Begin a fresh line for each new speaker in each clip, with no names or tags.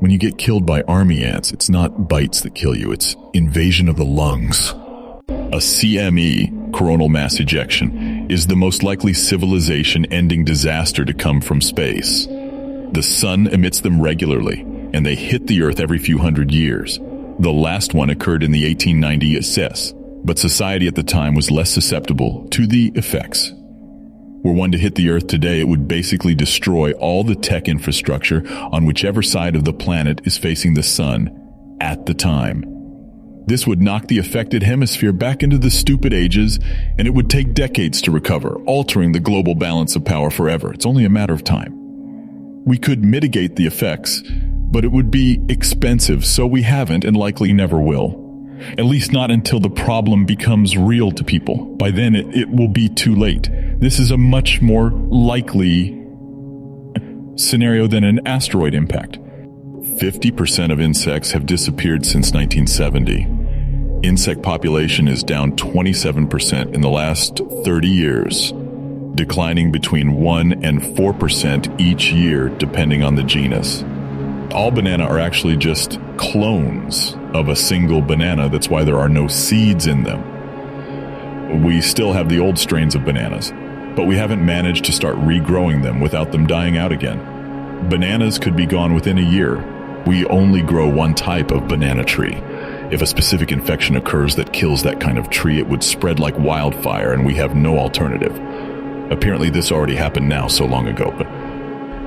When you get killed by army ants, it's not bites that kill you, it's invasion of the lungs. A CME, coronal mass ejection, is the most likely civilization-ending disaster to come from space. The sun emits them regularly, and they hit the Earth every few hundred years. The last one occurred in the 1890 assess, but society at the time was less susceptible to the effects. Were one to hit the Earth today, it would basically destroy all the tech infrastructure on whichever side of the planet is facing the sun at the time. This would knock the affected hemisphere back into the stupid ages, and it would take decades to recover, altering the global balance of power forever. It's only a matter of time. We could mitigate the effects, but it would be expensive, so we haven't and likely never will. At least not until the problem becomes real to people. By then, it will be too late. This is a much more likely scenario than an asteroid impact. 50% of insects have disappeared since 1970. Insect population is down 27% in the last 30 years, declining between 1 and 4% each year depending on the genus. All banana are actually just clones of a single banana. That's why there are no seeds in them. We still have the old strains of bananas, but we haven't managed to start regrowing them without them dying out again. Bananas could be gone within a year. We only grow one type of banana tree. If a specific infection occurs that kills that kind of tree, it would spread like wildfire, and we have no alternative. Apparently this already happened now so long ago, but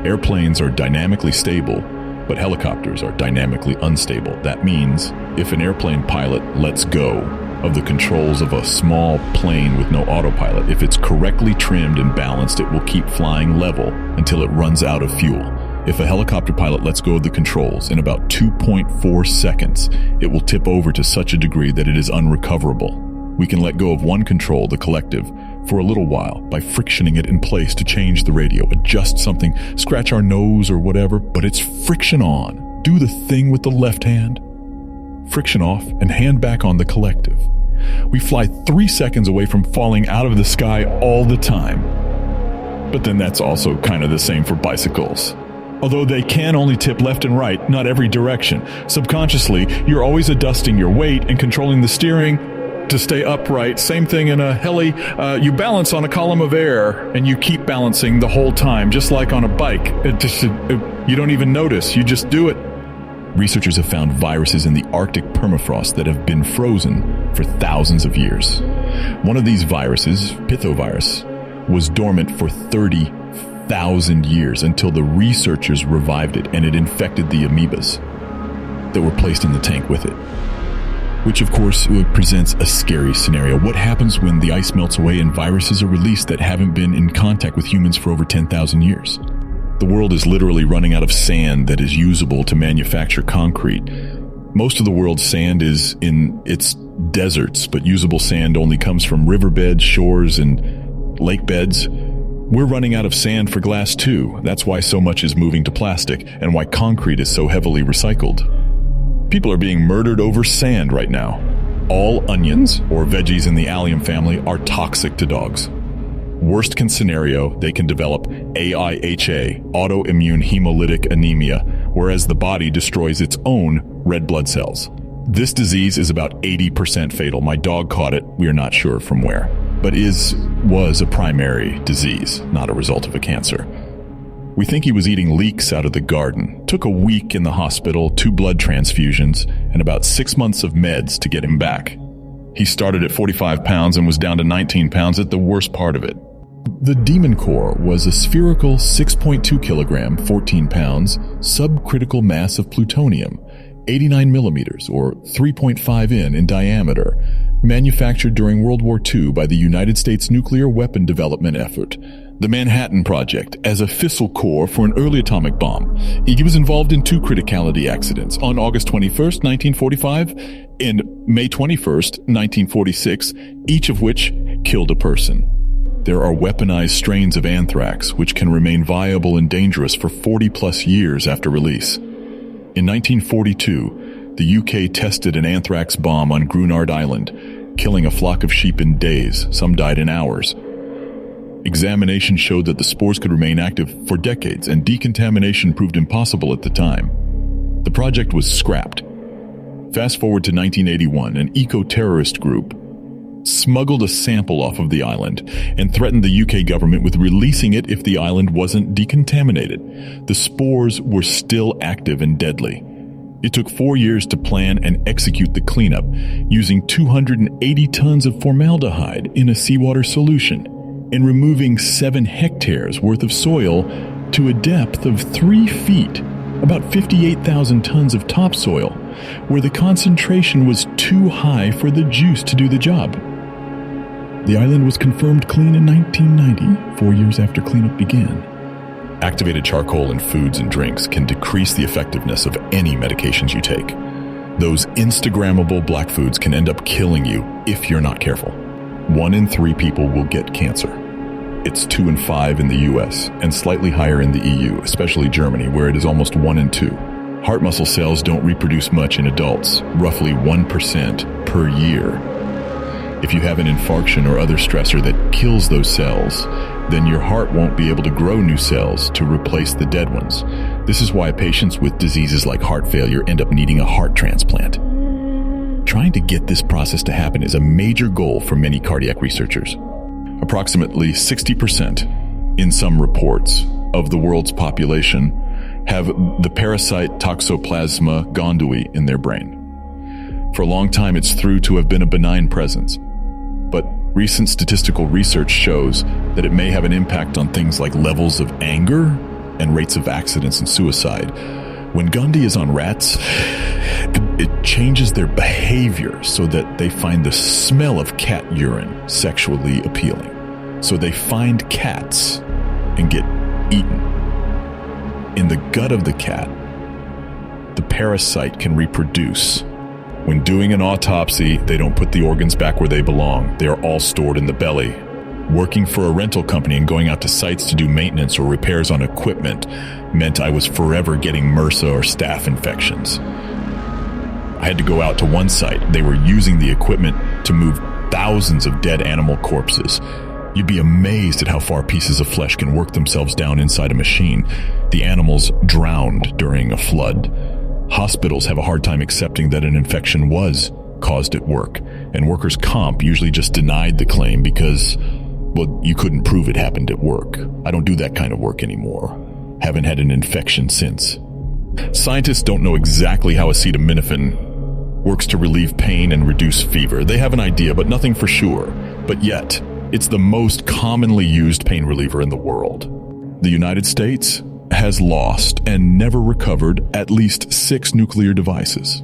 airplanes are dynamically stable, but helicopters are dynamically unstable. That means if an airplane pilot lets go of the controls of a small plane with no autopilot, if it's correctly trimmed and balanced, it will keep flying level until it runs out of fuel. If a helicopter pilot lets go of the controls, in about 2.4 seconds, it will tip over to such a degree that it is unrecoverable. We can let go of one control, the collective, for a little while by frictioning it in place to change the radio, adjust something, scratch our nose or whatever, but it's friction on. Do the thing with the left hand. Friction off and hand back on the collective. We fly 3 seconds away from falling out of the sky all the time. But then that's also kind of the same for bicycles. Although they can only tip left and right, not every direction. Subconsciously, you're always adjusting your weight and controlling the steering to stay upright. Same thing in a heli. You balance on a column of air and you keep balancing the whole time, just like on a bike. You don't even notice, you just do it. Researchers have found viruses in the Arctic permafrost that have been frozen for thousands of years. One of these viruses, pithovirus, was dormant for 30,000 years until the researchers revived it, and it infected the amoebas that were placed in the tank with it. Which, of course, presents a scary scenario. What happens when the ice melts away and viruses are released that haven't been in contact with humans for over 10,000 years? The world is literally running out of sand that is usable to manufacture concrete. Most of the world's sand is in its deserts, but usable sand only comes from riverbeds, shores, and lake beds. We're running out of sand for glass too. That's why so much is moving to plastic, and why concrete is so heavily recycled. People are being murdered over sand right now. All onions, or veggies in the allium family, are toxic to dogs. Worst case scenario, they can develop AIHA, autoimmune hemolytic anemia, whereas the body destroys its own red blood cells. This disease is about 80% fatal. My dog caught it, we are not sure from where, but was a primary disease, not a result of a cancer. We think he was eating leeks out of the garden. Took a week in the hospital, 2 blood transfusions, and about 6 months of meds to get him back. He started at 45 pounds and was down to 19 pounds at the worst part of it. The Demon Core was a spherical 6.2 kilogram, 14 pounds, subcritical mass of plutonium, 89 millimeters, or 3.5 in diameter, manufactured during World War II by the United States nuclear weapon development effort, the Manhattan Project, as a fissile core for an early atomic bomb. He was involved in 2 criticality accidents on August 21st, 1945 and May 21st, 1946, each of which killed a person. There are weaponized strains of anthrax which can remain viable and dangerous for 40-plus years after release. In 1942, the UK tested an anthrax bomb on Grunard Island, killing a flock of sheep in days. Some died in hours. Examination showed that the spores could remain active for decades, and decontamination proved impossible at the time. The project was scrapped. Fast forward to 1981, an eco-terrorist group smuggled a sample off of the island and threatened the UK government with releasing it if the island wasn't decontaminated. The spores were still active and deadly. It took 4 years to plan and execute the cleanup, using 280 tons of formaldehyde in a seawater solution and removing 7 hectares worth of soil to a depth of 3 feet, about 58,000 tons of topsoil, where the concentration was too high for the juice to do the job. The island was confirmed clean in 1990, 4 years after cleanup began. Activated charcoal in foods and drinks can decrease the effectiveness of any medications you take. Those Instagrammable black foods can end up killing you if you're not careful. 1 in 3 people will get cancer. It's 2 in 5 in the US and slightly higher in the EU, especially Germany, where it is almost 1 in 2. Heart muscle cells don't reproduce much in adults, roughly 1% per year. If you have an infarction or other stressor that kills those cells, then your heart won't be able to grow new cells to replace the dead ones. This is why patients with diseases like heart failure end up needing a heart transplant. Trying to get this process to happen is a major goal for many cardiac researchers. Approximately 60%, in some reports, of the world's population have the parasite Toxoplasma gondii in their brain. For a long time, it's thought to have been a benign presence. But recent statistical research shows that it may have an impact on things like levels of anger and rates of accidents and suicide. When Gondii is on rats, it changes their behavior so that they find the smell of cat urine sexually appealing. So they find cats and get eaten. In the gut of the cat, the parasite can reproduce. When doing an autopsy, they don't put the organs back where they belong. They are all stored in the belly. Working for a rental company and going out to sites to do maintenance or repairs on equipment meant I was forever getting MRSA or staph infections. I had to go out to one site. They were using the equipment to move thousands of dead animal corpses. You'd be amazed at how far pieces of flesh can work themselves down inside a machine. The animals drowned during a flood. Hospitals have a hard time accepting that an infection was caused at work, and workers' comp usually just denied the claim because, well, you couldn't prove it happened at work. I don't do that kind of work anymore. Haven't had an infection since. Scientists don't know exactly how acetaminophen works to relieve pain and reduce fever. They have an idea, but nothing for sure. But yet, it's the most commonly used pain reliever in the world. The United States has lost and never recovered at least 6 nuclear devices.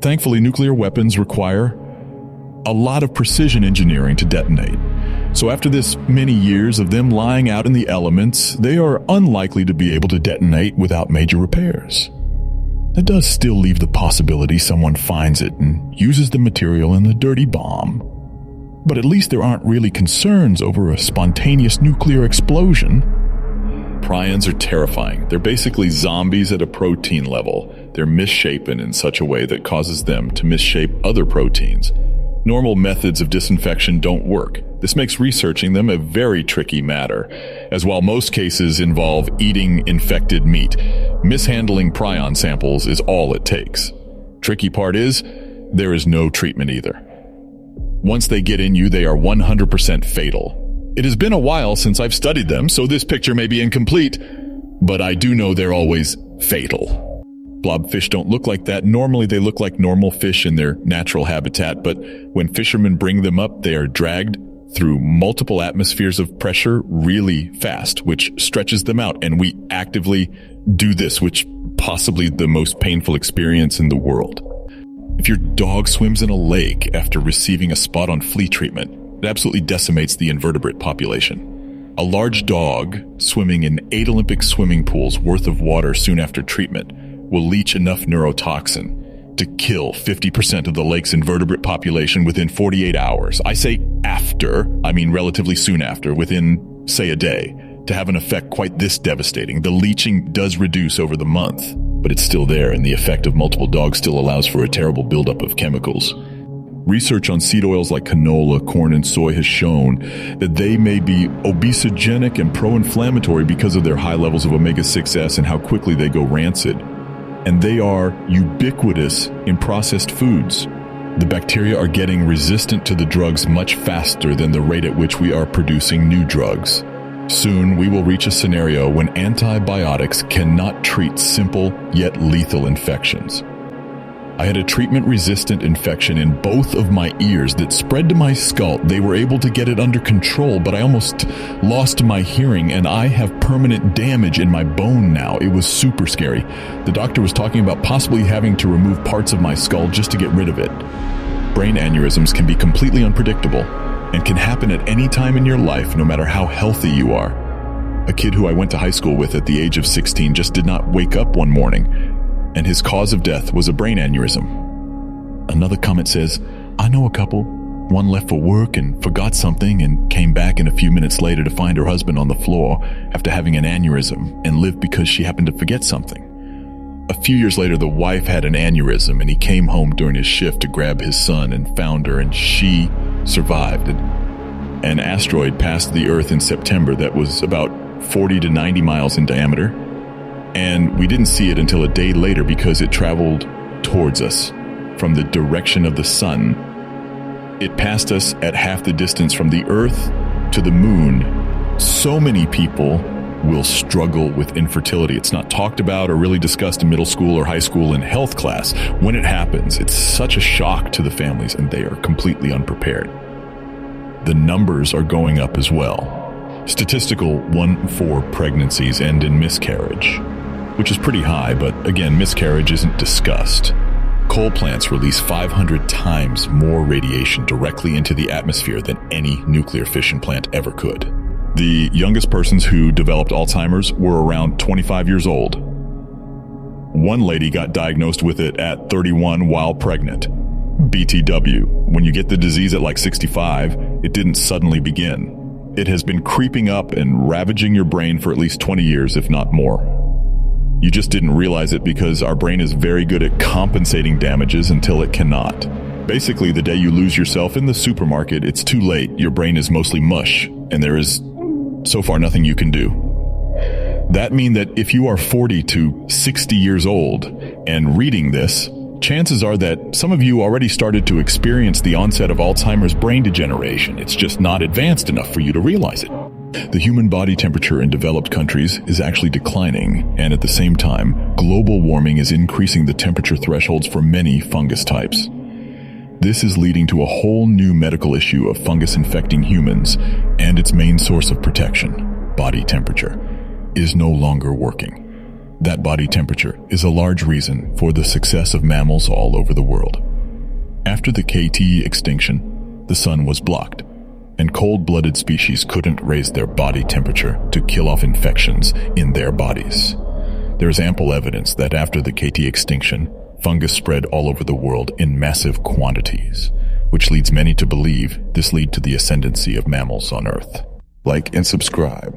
Thankfully, nuclear weapons require a lot of precision engineering to detonate. So after this many years of them lying out in the elements, they are unlikely to be able to detonate without major repairs. That does still leave the possibility someone finds it and uses the material in the dirty bomb. But at least there aren't really concerns over a spontaneous nuclear explosion. Prions are terrifying. They're basically zombies at a protein level. They're misshapen in such a way that causes them to misshape other proteins. Normal methods of disinfection don't work. This makes researching them a very tricky matter, as while most cases involve eating infected meat, mishandling prion samples is all it takes. Tricky part is, there is no treatment either. Once they get in you, they are 100% fatal. It has been a while since I've studied them, so this picture may be incomplete, but I do know they're always fatal. Blobfish don't look like that. Normally they look like normal fish in their natural habitat, but when fishermen bring them up, they are dragged through multiple atmospheres of pressure really fast, which stretches them out, and we actively do this, which possibly the most painful experience in the world. If your dog swims in a lake after receiving a spot on flea treatment, it absolutely decimates the invertebrate population. A large dog swimming in 8 Olympic swimming pools worth of water soon after treatment will leach enough neurotoxin to kill 50% of the lake's invertebrate population within 48 hours. I say after, I mean relatively soon after, within, say, a day, to have an effect quite this devastating. The leaching does reduce over the month, but it's still there, and the effect of multiple dogs still allows for a terrible buildup of chemicals. Research on seed oils like canola, corn, and soy has shown that they may be obesogenic and pro-inflammatory because of their high levels of omega-6s and how quickly they go rancid. and they are ubiquitous in processed foods. The bacteria are getting resistant to the drugs much faster than the rate at which we are producing new drugs. Soon, we will reach a scenario when antibiotics cannot treat simple yet lethal infections. I had a treatment-resistant infection in both of my ears that spread to my skull. They were able to get it under control, but I almost lost my hearing, and I have permanent damage in my bone now. It was super scary. The doctor was talking about possibly having to remove parts of my skull just to get rid of it. Brain aneurysms can be completely unpredictable and can happen at any time in your life, no matter how healthy you are. A kid who I went to high school with at the age of 16 just did not wake up one morning, and his cause of death was a brain aneurysm. Another comment says, I know a couple. One left for work and forgot something and came back in a few minutes later to find her husband on the floor after having an aneurysm and lived because she happened to forget something. A few years later, the wife had an aneurysm and he came home during his shift to grab his son and found her, and she survived. An asteroid passed the Earth in September that was about 40 to 90 miles in diameter. And we didn't see it until a day later because it traveled towards us from the direction of the sun. It passed us at half the distance from the Earth to the moon. So many people will struggle with infertility. It's not talked about or really discussed in middle school or high school in health class. When it happens, it's such a shock to the families, and they are completely unprepared. The numbers are going up as well. Statistical 1 in 4 pregnancies end in miscarriage, which is pretty high, but again, miscarriage isn't discussed. Coal plants release 500 times more radiation directly into the atmosphere than any nuclear fission plant ever could. The youngest persons who developed Alzheimer's were around 25 years old. One lady got diagnosed with it at 31 while pregnant. BTW. When you get the disease at like 65, it didn't suddenly begin. It has been creeping up and ravaging your brain for at least 20 years, if not more. You just didn't realize it because our brain is very good at compensating damages until it cannot. Basically, the day you lose yourself in the supermarket, it's too late. Your brain is mostly mush, and there is so far nothing you can do. That means that if you are 40 to 60 years old and reading this, chances are that some of you already started to experience the onset of Alzheimer's brain degeneration. It's just not advanced enough for you to realize it. The human body temperature in developed countries is actually declining, and at the same time, global warming is increasing the temperature thresholds for many fungus types. This is leading to a whole new medical issue of fungus infecting humans, and its main source of protection, body temperature, is no longer working. That body temperature is a large reason for the success of mammals all over the world. After the KT extinction, the sun was blocked, and cold-blooded species couldn't raise their body temperature to kill off infections in their bodies. There is ample evidence that after the KT extinction, fungus spread all over the world in massive quantities, which leads many to believe this led to the ascendancy of mammals on Earth. Like and subscribe.